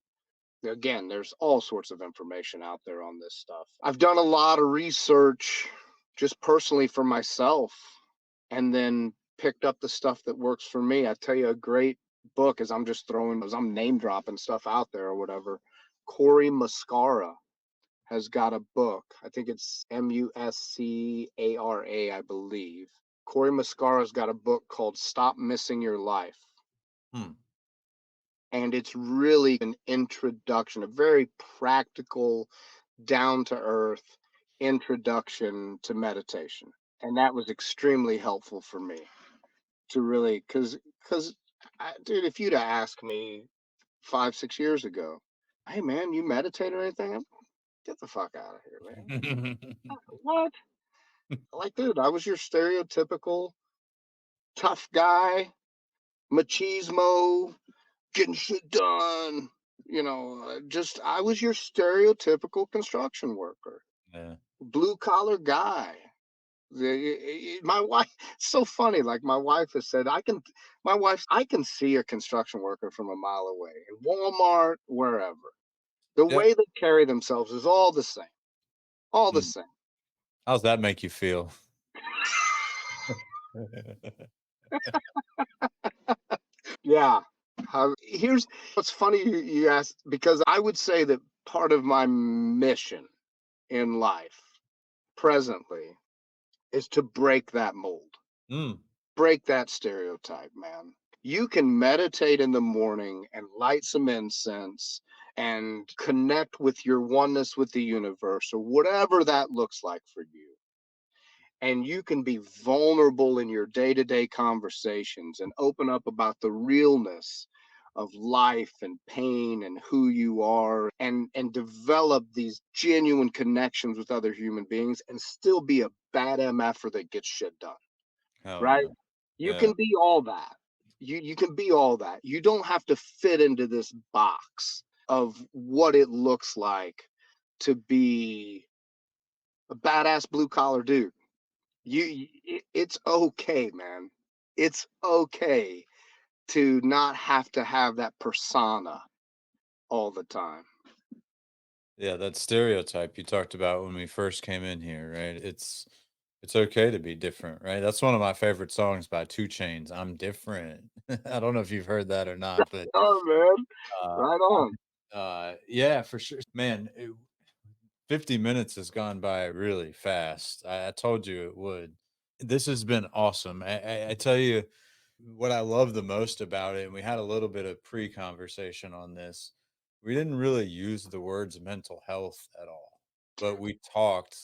Again, there's all sorts of information out there on this stuff. I've done a lot of research just personally for myself, and then picked up the stuff that works for me. I tell you, a great book, as I'm name dropping stuff out there or whatever. Corey Muscara has got a book. I think it's Muscara, I believe. Corey Muscara's got a book called Stop Missing Your Life. Hmm. And it's really an introduction, a very practical, down to earth introduction to meditation. And that was extremely helpful for me to really, because, dude, if you'd have asked me 5, 6 years ago, hey man, you meditate or anything? Get the fuck out of here, man. What? Like, dude, I was your stereotypical tough guy, machismo, getting shit done. Just I was your stereotypical construction worker, Yeah. blue collar guy. My wife, so funny. Like my wife has said, I can see a construction worker from a mile away in Walmart, wherever. The Yep. way they carry themselves is all the same, all the Mm. same. How's that make you feel? Yeah. Here's what's funny you asked, because I would say that part of my mission in life presently is to break that mold, Mm. break that stereotype, man. You can meditate in the morning and light some incense and connect with your oneness with the universe or whatever that looks like for you. And you can be vulnerable in your day-to-day conversations and open up about the realness of life and pain and who you are, and develop these genuine connections with other human beings and still be a bad mf'er that gets shit done, Hell right? yeah. You Yeah. can be all that. You can be all that. You don't have to fit into this box of what it looks like to be a badass blue collar dude. It's okay, man. It's okay to not have to have that persona all the time. Yeah, that stereotype you talked about when we first came in here, right? It's okay to be different, right? That's one of my favorite songs by 2 Chains. I'm different. I don't know if you've heard that or not, but Oh man, uh right on. yeah, for sure. Man, 50 minutes has gone by really fast. I told you it would. This has been awesome. I tell you what I love the most about it, and we had a little bit of pre-conversation on this. we didn't really use the words mental health at all, but we talked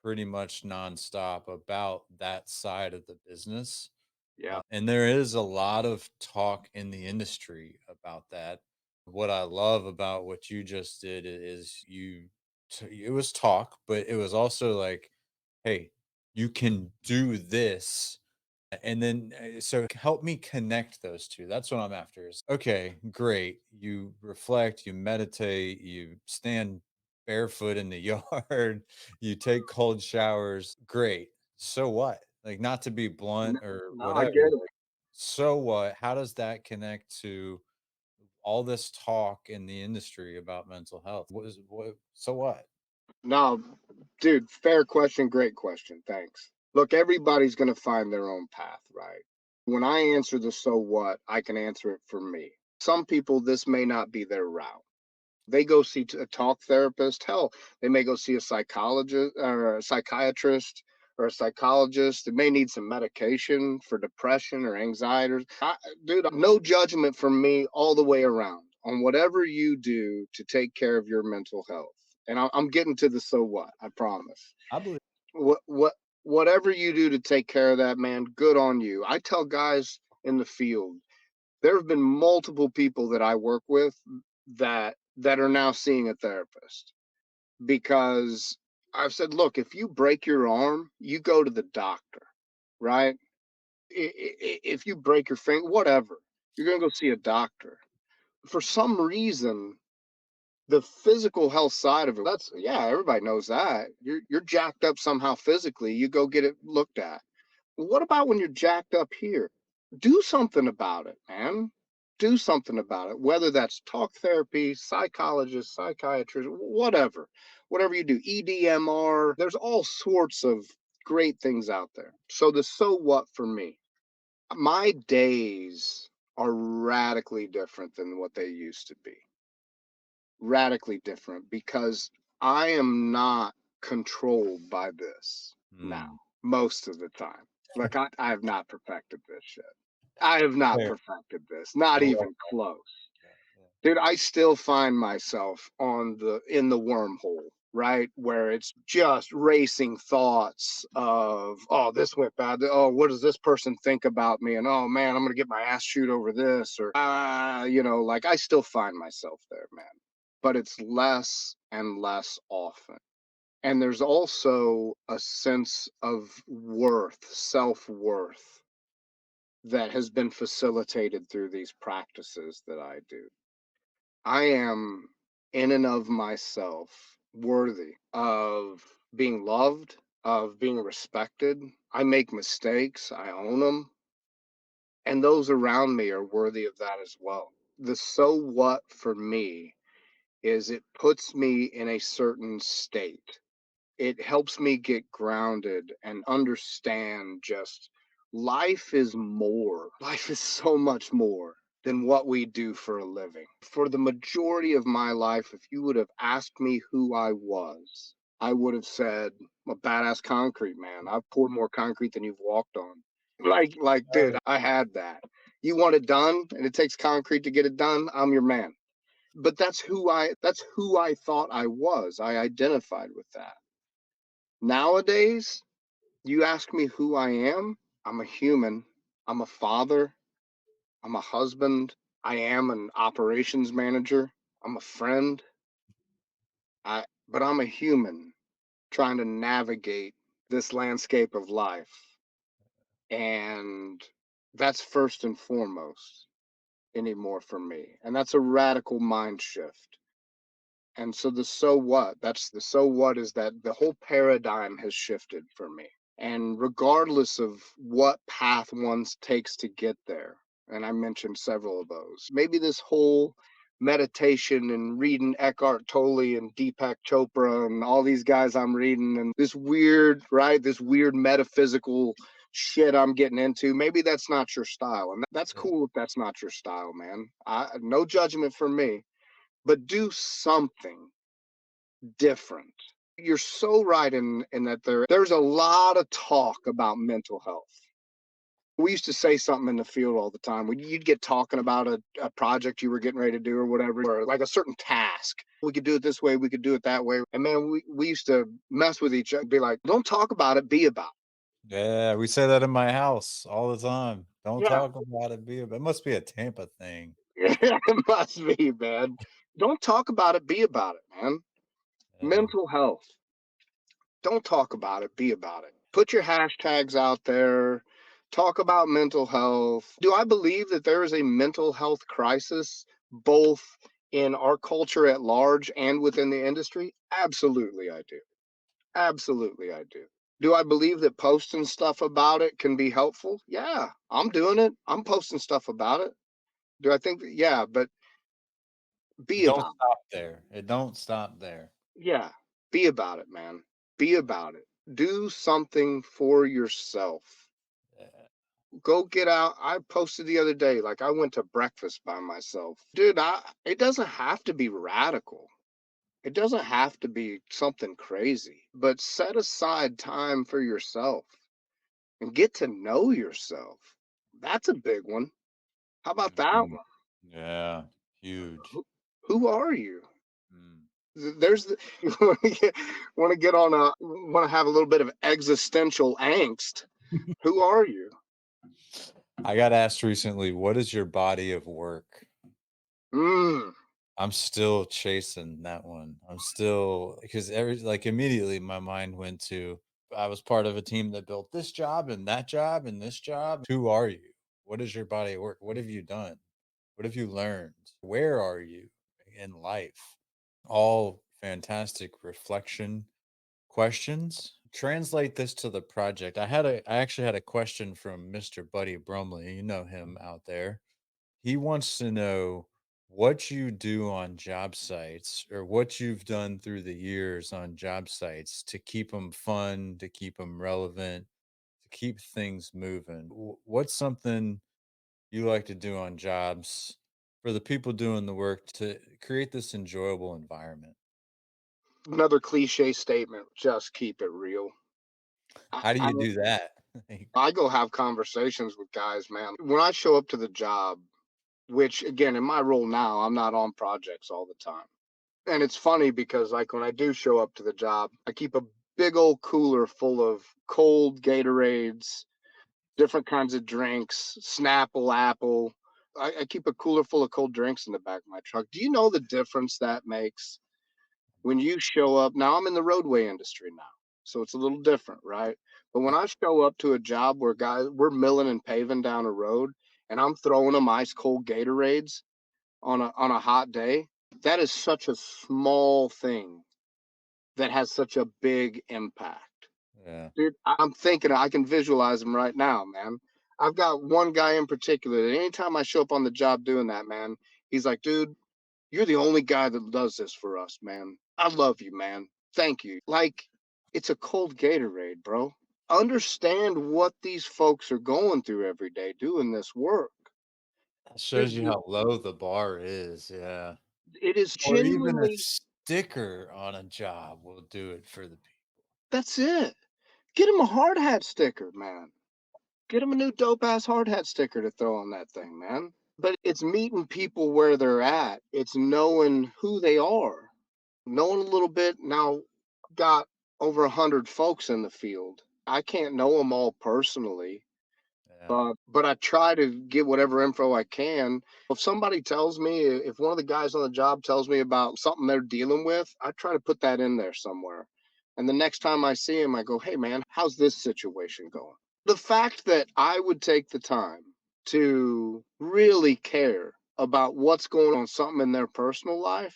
pretty much nonstop about that side of the business. Yeah. And there is a lot of talk in the industry about that. What I love about what you just did is it was talk, but it was also like, hey, you can do this. And then, so help me connect those two. That's what I'm after. Is okay, great. You reflect, you meditate, you stand barefoot in the yard, you take cold showers. Great. So what? Like, not to be blunt or No, I whatever. get it. So what? How does that connect to all this talk in the industry about mental health? What? So what? No, dude, fair question, great question. Thanks. Look, everybody's going to find their own path, right? When I answer the so what, I can answer it for me. Some people, this may not be their route. They go see a talk therapist. Hell, they may go see a psychologist or a psychiatrist or a psychologist. They may need some medication for depression or anxiety. Dude, no judgment from me all the way around on whatever you do to take care of your mental health. And I'm getting to the so what, I promise. I believe. Whatever you do to take care of that, man, good on you. I tell guys in the field, there have been multiple people that I work with that are now seeing a therapist because I've said, look, if you break your arm, you go to the doctor, right? If you break your finger, whatever, you're gonna go see a doctor. For some reason, the physical health side of it, that's yeah, everybody knows that. You're jacked up somehow physically, you go get it looked at. What about when you're jacked up here? Do something about it, man. Do something about it. Whether that's talk therapy, psychologist, psychiatrist, whatever. Whatever you do, EDMR, there's all sorts of great things out there. So the so what for me, my days are radically different than what they used to be. Radically different because I am not controlled by this now Mm, most of the time. Like I have not perfected this shit. I have not fair. perfected this, not I love even close. that. Yeah. Dude, I still find myself in the wormhole, right? Where it's just racing thoughts of, oh, this went bad. Oh, what does this person think about me? And oh man, I'm gonna get my ass shoot over this, or like I still find myself there, man. But it's less and less often. And there's also a sense of worth, self-worth that has been facilitated through these practices that I do. I am in and of myself worthy of being loved, of being respected. I make mistakes, I own them, and those around me are worthy of that as well. The so what for me is it puts me in a certain state. It helps me get grounded and understand just life is more. Life is so much more than what we do for a living. For the majority of my life, if you would have asked me who I was, I would have said, I'm a badass concrete man. I've poured more concrete than you've walked on. Dude, I had that. You want it done and it takes concrete to get it done, I'm your man. But that's who I thought I was. I identified with that. Nowadays, you ask me who I am, I'm a human. I'm a father. I'm a husband. I am an operations manager. I'm a friend. But I'm a human trying to navigate this landscape of life. And that's first and foremost anymore for me. And that's a radical mind shift. And so the so what, that's the so what is that the whole paradigm has shifted for me. And regardless of what path one takes to get there, and I mentioned several of those, maybe this whole meditation and reading Eckhart Tolle and Deepak Chopra and all these guys I'm reading and this weird, right, this weird metaphysical shit I'm getting into, maybe that's not your style. And that's Yeah. cool if that's not your style, man. No judgment from me, but do something different. You're so right in that there's a lot of talk about mental health. We used to say something in the field all the time. You'd get talking about a project you were getting ready to do or whatever, or like a certain task. We could do it this way, we could do it that way. And man, we used to mess with each other, be like, don't talk about it, be about Yeah, we say that in my house all the time. it. Don't Yeah. talk about it, be about it. Must be a Tampa thing. It must be, man. Don't talk about it, be about it, man. Yeah. Mental health. Don't talk about it, be about it. Put your hashtags out there. Talk about mental health. Do I believe that there is a mental health crisis both in our culture at large and within the industry? Absolutely, I do. Absolutely, I do. Do I believe that posting stuff about it can be helpful? Yeah, I'm doing it. I'm posting stuff about it. Do I think that? Yeah, but It be don't about stop there. It don't stop there. it. Yeah, be about it, man. Be about it. Do something for yourself. Yeah. Go get out. I posted the other day, like I went to breakfast by myself. Dude, it doesn't have to be radical. It doesn't have to be something crazy, but set aside time for yourself and get to know yourself. That's a big one. How about that Mhm. one? Yeah, huge. Who are you? Mm. There's the, you want to get on a want to have a little bit of existential angst. Who are you? I got asked recently, "What is your body of work?" Mm, I'm still chasing that one. I'm still because every like immediately my mind went to I was part of a team that built this job and that job and this job. Who are you? What is your body of work? What have you done? What have you learned? Where are you in life? All fantastic reflection questions. Translate this to the project. I actually had a question from Mr. Buddy Brumley. You know him out there. He wants to know what you do on job sites or what you've done through the years on job sites to keep them fun, to keep them relevant, to keep things moving. What's something you like to do on jobs for the people doing the work to create this enjoyable environment? another cliche statement. Just keep it real. I, How do I you do that? Like, I go have conversations with guys, man. When I show up to the job, which again, in my role now, I'm not on projects all the time. And it's funny because, like, when I do show up to the job, I keep a big old cooler full of cold Gatorades, different kinds of drinks, Snapple, Apple. I keep a cooler full of cold drinks in the back of my truck. Do you know the difference that makes when you show up? Now, I'm in the roadway industry now, so it's a little different, right? But when yeah, I show up to a job where guys we're milling and paving down a road, and I'm throwing them ice cold Gatorades on a hot day, that is such a small thing that has such a big impact. yeah, Dude, I'm thinking I can visualize them right now, man. I've got one guy in particular that anytime I show up on the job doing that, man, he's like, dude, you're the only guy that does this for us, man. I love you, man. Thank you. Like, it's a cold Gatorade, bro. Understand what these folks are going through every day doing this work. that Dude, shows you how low the bar is. Yeah. it is Or even a genuinely, sticker on a job will do it for the people. that's it. Get him a hard hat sticker, man. Get him a new dope ass hard hat sticker to throw on that thing, man. But it's meeting people where they're at. It's knowing who they are, knowing a little bit. Now, got over 100 folks in the field. I can't know them all personally, Yeah. but I try to get whatever info I can. If somebody tells me, if one of the guys on the job tells me about something they're dealing with, I try to put that in there somewhere. And the next time I see him, I go, hey, man, how's this situation going? The fact that I would take the time to really care about what's going on, something in their personal life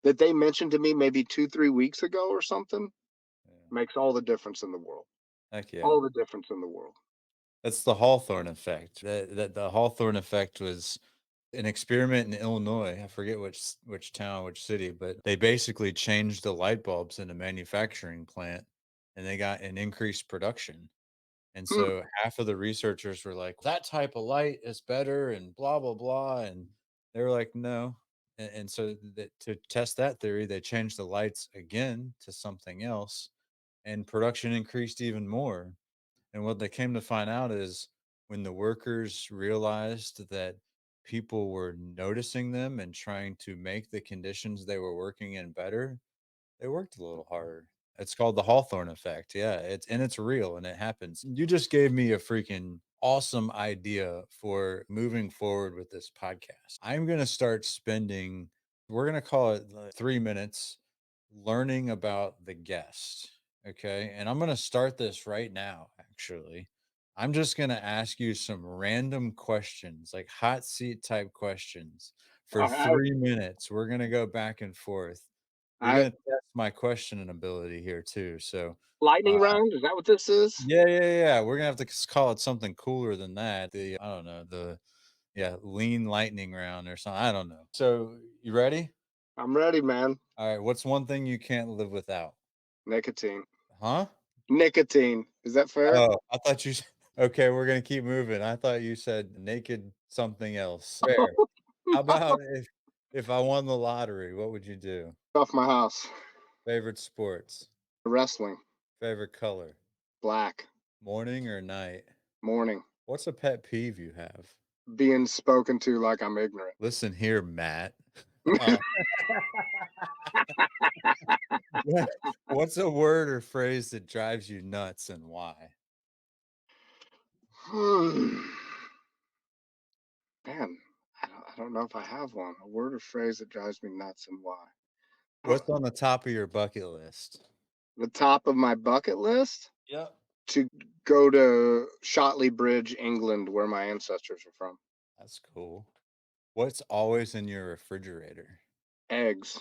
that they mentioned to me maybe 2, 3 weeks ago or something, Yeah. makes all the difference in the world. Heck yeah. All the difference in the world. That's the Hawthorne effect. The Hawthorne effect was an experiment in Illinois. I forget which town, which city, but they basically changed the light bulbs in a manufacturing plant and they got an increased production. And Hmm. so half of the researchers were like, that type of light is better and blah, blah, blah. And they were like, no. And so to test that theory, they changed the lights again to something else and production increased even more. And what they came to find out is when the workers realized that people were noticing them and trying to make the conditions they were working in better, they worked a little harder. It's called the Hawthorne Effect. Yeah, it's real and it happens. You just gave me a freaking awesome idea for moving forward with this podcast. I'm going to start spending, we're going to call it 3 minutes learning about the guest. Okay. And I'm going to start this right now, actually. I'm just going to ask you some random questions, like hot seat type questions for All right. 3 minutes. We're going to go back and forth. You're I gonna test my questioning ability here too. So, lightning uh, round. Is that what this is? yeah, yeah, yeah. We're gonna have to call it something cooler than that. I don't know, lean lightning round or something. I don't know. So, you ready? I'm ready, man. All right. What's one thing you can't live without? Nicotine. Huh? Nicotine. Is that fair? Oh, I thought you. Okay, we're gonna keep moving. I thought you said naked something else. Fair. How about if I won the lottery? What would you do? Off my house. Favorite sports? Wrestling. Favorite color? Black. Morning or night? Morning. What's a pet peeve you have? Being spoken to like I'm ignorant. Listen here, Matt. Uh, what what's a word or phrase that drives you nuts and why? Hmm. Man, I don't know if I have one. A word or phrase that drives me nuts and why. What's on the top of your bucket list? The top of my bucket list Yep. to go to Shotley Bridge, England, where my ancestors are from. That's cool. What's always in your refrigerator? Eggs.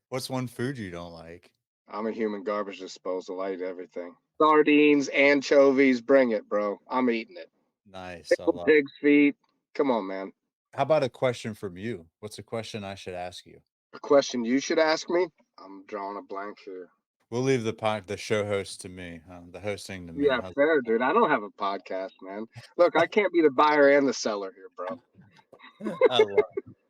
What's one food you don't like? I'm a human garbage disposal. I eat everything. Sardines, anchovies, bring it, bro. I'm eating it. Nice. I Pickled love it. pig's feet. Come on, man. How about a question from you? What's a question I should ask you? A question you should ask me? I'm drawing a blank here. We'll leave the show host to me, the hosting to me. Yeah, fair, dude. I don't have a podcast, man. Look, I can't be the buyer and the seller here, bro. I love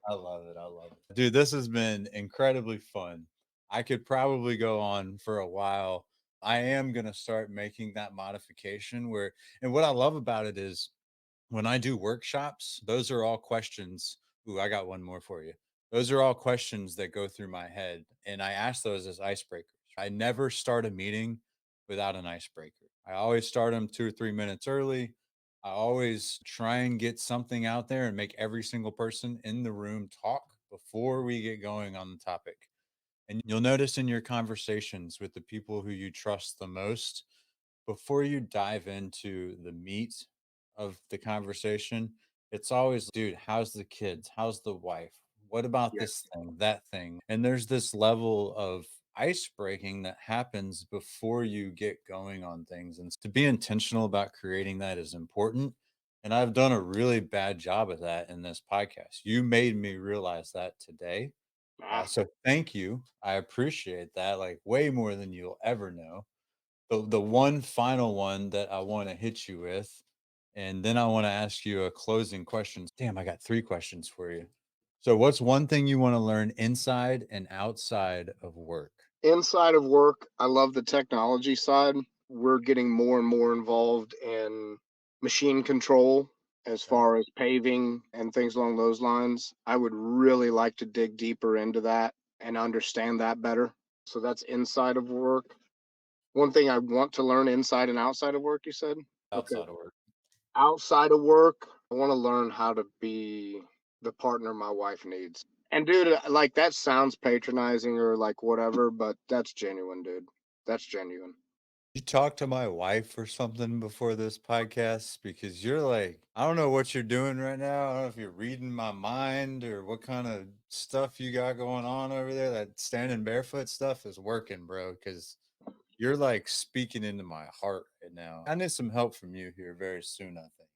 I love it. I love it. Dude, this has been incredibly fun. I could probably go on for a while. I am going to start making that modification where, and what I love about it is when I do workshops, those are all questions. Ooh, I got one more for you. Those are all questions that go through my head, and I ask those as icebreakers. I never start a meeting without an icebreaker. I always start them 2 or 3 minutes early. I always try and get something out there and make every single person in the room talk before we get going on the topic. And you'll notice in your conversations with the people who you trust the most, before you dive into the meat of the conversation, it's always, dude, how's the kids? How's the wife? What about Yeah. this thing, that thing? And there's this level of ice breaking that happens before you get going on things. And to be intentional about creating that is important. And I've done a really bad job of that in this podcast. You made me realize that today. Ah, So thank you. I appreciate that, like way more than you'll ever know. The one final one that I wanna hit you with, and then I wanna ask you a closing question. Damn, I got 3 questions for you. So what's one thing you wanna learn inside and outside of work? inside of work, I love the technology side. We're getting more and more involved in machine control as Okay, far as paving and things along those lines. I would really like to dig deeper into that and understand that better. So that's inside of work. One thing I want to learn inside and outside of work, you said? Okay. outside of work. Outside of work, I want to learn how to be the partner my wife needs. And dude, like that sounds patronizing or like whatever, but that's genuine, dude. That's genuine. You talk to my wife or something before this podcast? Because you're like, I don't know what you're doing right now. I don't know if you're reading my mind or what kind of stuff you got going on over there. That standing barefoot stuff is working, bro, because you're like speaking into my heart right now. I need some help from you here very soon, I think.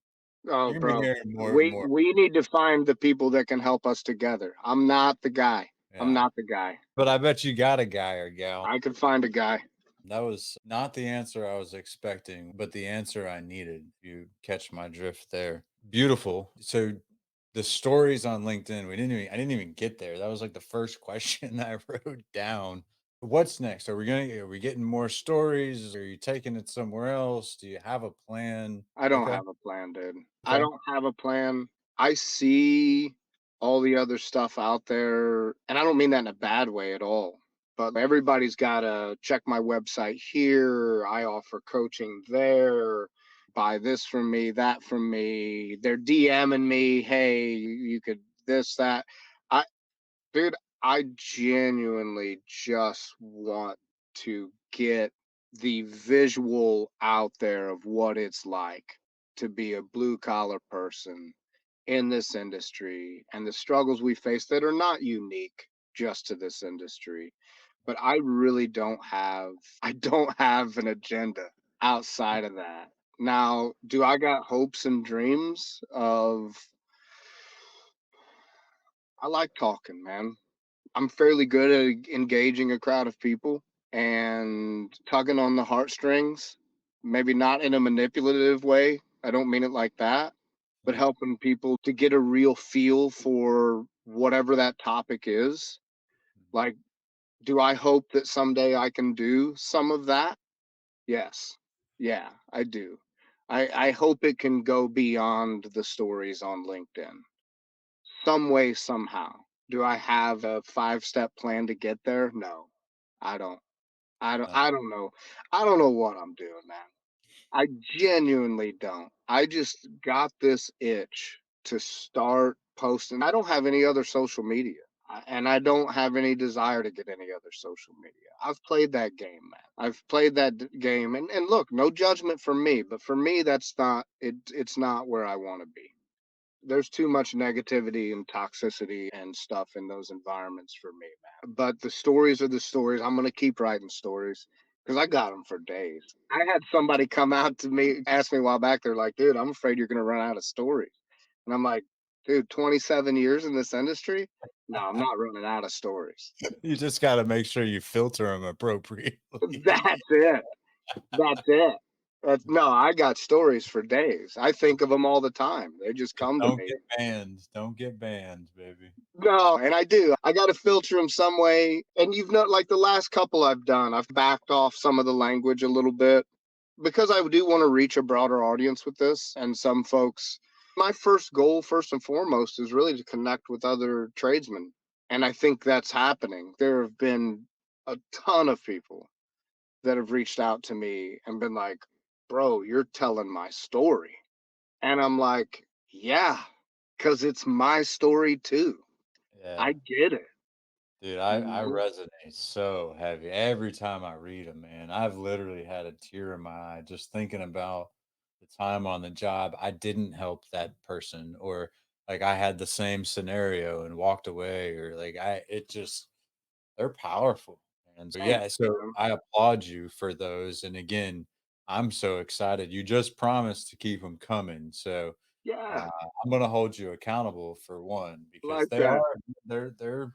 Oh, You're gonna be bro. hearing more and more. We need to find the people that can help us together. I'm not the guy. I'm Yeah. not the guy. But I bet you got a guy or gal. I could find a guy. That was not the answer I was expecting, but the answer I needed. You catch my drift there. Beautiful. So the stories on LinkedIn, I didn't even get there. That was like the first question I wrote down. What's next? Are we getting more stories? Are you taking it somewhere else? Do you have a plan? I don't Okay. have a plan, dude. I Okay. don't have a plan. I see all the other stuff out there, and I don't mean that in a bad way at all. But everybody's got to check my website here. I offer coaching there. Buy this from me, that from me. They're DMing me, hey, you could this, that. I, dude, I genuinely just want to get the visual out there of what it's like to be a blue collar person in this industry and the struggles we face that are not unique just to this industry. But I really don't have I don't have an agenda outside of that. Now, do I got hopes and dreams of I like talking, man. I'm fairly good at engaging a crowd of people and tugging on the heartstrings, maybe not in a manipulative way. I don't mean it like that, but Mhm. helping people to get a real feel for whatever that topic is. Like, do I hope that someday I can do some of that? Yes. Yeah, I do. I hope it can go beyond the stories on LinkedIn some way, somehow. Do I have a 5-step plan to get there? No, I don't. No. I don't know. I don't know what I'm doing, man. I genuinely don't. I just got this itch to start posting. I don't have any other social media. And I don't have any desire to get any other social media. I've played that game, man. I've played that game, and look, no judgment from me, but for me, that's not it. It's not where I want to be. There's too much negativity and toxicity and stuff in those environments for me, man. But the stories are the stories. I'm going to keep writing stories because I got them for days. I had somebody come out to me, ask me a while back, they're like, dude, I'm afraid you're going to run out of stories. And I'm like, dude, 27 years in this industry? No, I'm not running out of stories. You just got to make sure you filter them appropriately. That's it. That's it. No, I got stories for days. I think of them all the time. They just come to Don't me. get banned. Don't get banned, baby. No, and I do. I got to filter them some way. And you've not like the last couple I've done, I've backed off some of the language a little bit because I do want to reach a broader audience with this. And some folks, my first goal, first and foremost, is really to connect with other tradesmen. And I think that's happening. There have been a ton of people that have reached out to me and been like, bro, you're telling my story. And I'm like, yeah, because it's my story too. Yeah. I get it. Dude, You I know? resonate so heavy every time I read them, man. I've literally had a tear in my eye just thinking about the time on the job I didn't help that person, or like I had the same scenario and walked away, or like it just they're powerful. And so Thank yeah, you, so man. I applaud you for those. And again, I'm so excited. You just promised to keep them coming. So Yeah, I'm gonna hold you accountable for one because like that. they're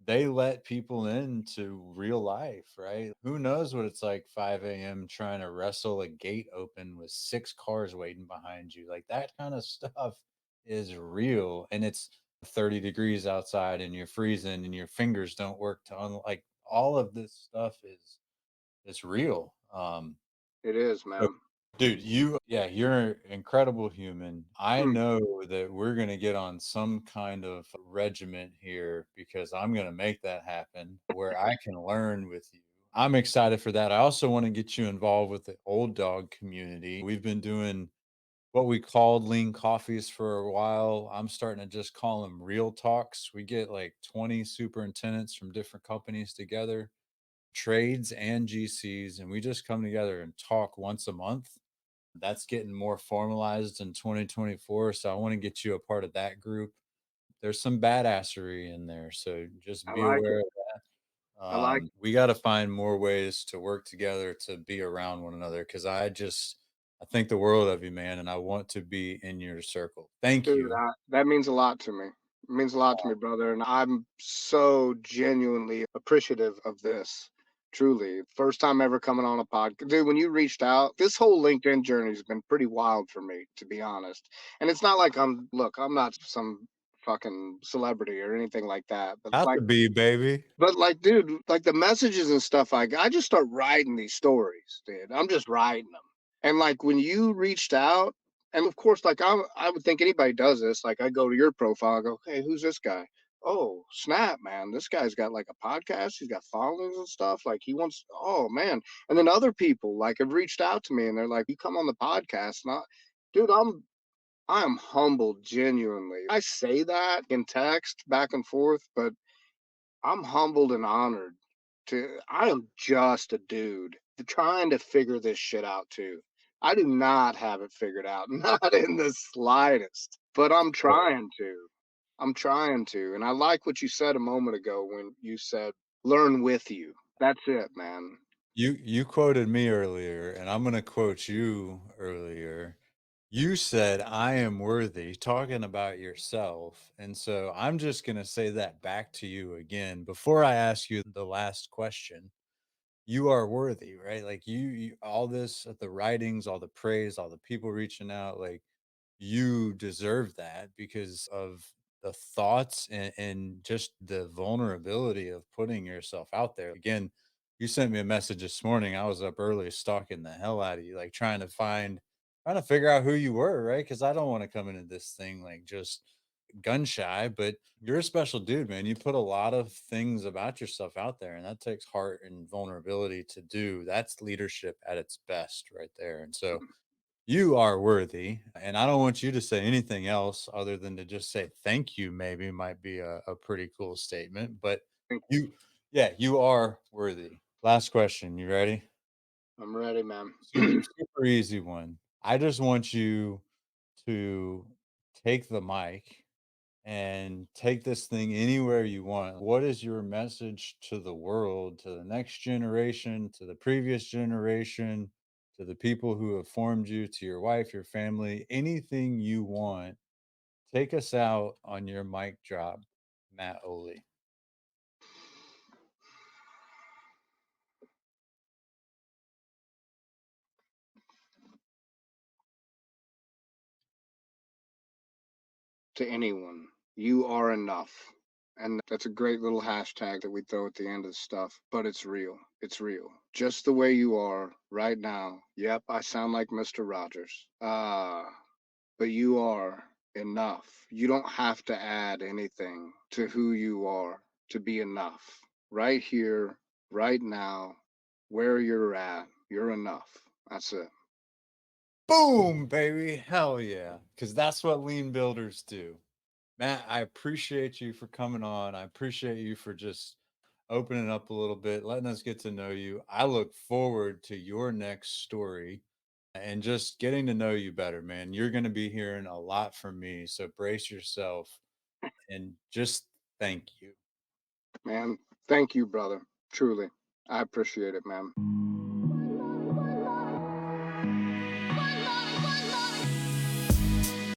they let people into real life, right? Who knows what it's like 5 a.m. trying to wrestle a gate open with 6 cars waiting behind you. Like that kind of stuff is real. And it's 30 degrees outside and you're freezing and your fingers don't work to like all of this stuff is it's real. It is, So, man. dude, you're an incredible human. I Mm, know that we're gonna get on some kind of regiment here because I'm gonna make that happen where I can learn with you. I'm excited for that. I also want to get you involved with the old dog community. We've been doing what we called lean coffees for a while. I'm starting to just call them real talks. We get like 20 superintendents from different companies together, trades and GCs, and we just come together and talk once a month. That's getting more formalized in 2024. So I want to get you a part of that group. There's some badassery in there. So just I be like aware it. of that. I like We got to find more ways to work together to be around one another because I think the world of you, man, and I want to be in your circle. Thank Dude, you. that means a lot to me. It means a lot to me, brother, and I'm so genuinely appreciative of this. Truly, first time ever coming on a podcast, dude. When you reached out, this whole LinkedIn journey has been pretty wild for me, to be honest. And it's not like I'm look, I'm not some fucking celebrity or anything like that. But Got like to be, baby. dude, like the messages and stuff, like I just start writing these stories, dude. I'm just writing them. And like when you reached out, and of course, like I would think anybody does this. Like I go to your profile, I go, hey, who's this guy? Oh, snap, man. This guy's got like a podcast. He's got followings and stuff. Like he wants, oh man. And then other people like have reached out to me and they're like, you come on the podcast. And dude, I'm humbled genuinely. I say that in text back and forth, but I'm humbled and honored I am just a dude trying to figure this shit out too. I do not have it figured out, not in the slightest, but I'm trying to. I'm trying to. And I like what you said a moment ago when you said, learn with you. That's it, man. You quoted me earlier, and I'm gonna quote you earlier. You said, "I am worthy," talking about yourself, and so I'm just gonna say that back to you again before I ask you the last question. You are worthy, right? Like, you all this, the writings, all the praise, all the people reaching out, like, you deserve that because of the thoughts and just the vulnerability of putting yourself out there. Again, you sent me a message this morning. I was up early stalking the hell out of you, like trying to figure out who you were, right? Because I don't want to come into this thing like just gun shy, but you're a special dude, man. You put a lot of things about yourself out there, and that takes heart and vulnerability to do. That's leadership at its best, right there. And so you are worthy, and I don't want you to say anything else other than to just say thank you, maybe might be a pretty cool statement, but Thank you. you yeah, you are worthy. Last question, you ready? I'm ready, man. Super easy one. I just want you to take the mic and take this thing anywhere you want. What is your message to the world, to the next generation, to the previous generation, to the people who have formed you, to your wife, your family, anything you want? Take us out on your mic drop, Matt Ohley. To anyone, you are enough. And that's a great little hashtag that we throw at the end of stuff, but it's real. It's real. Just the way you are right now. Yep, I sound like Mr. Rogers. But you are enough. You don't have to add anything to who you are to be enough. Right here, right now, where you're at, you're enough. That's it. Boom, baby. Hell yeah. Because that's what lean builders do. Matt, I appreciate you for coming on. I appreciate you for just opening up a little bit, letting us get to know you. I look forward to your next story and just getting to know you better, man. You're going to be hearing a lot from me. So brace yourself and just thank you. Man, thank you, brother. Truly. I appreciate it, man.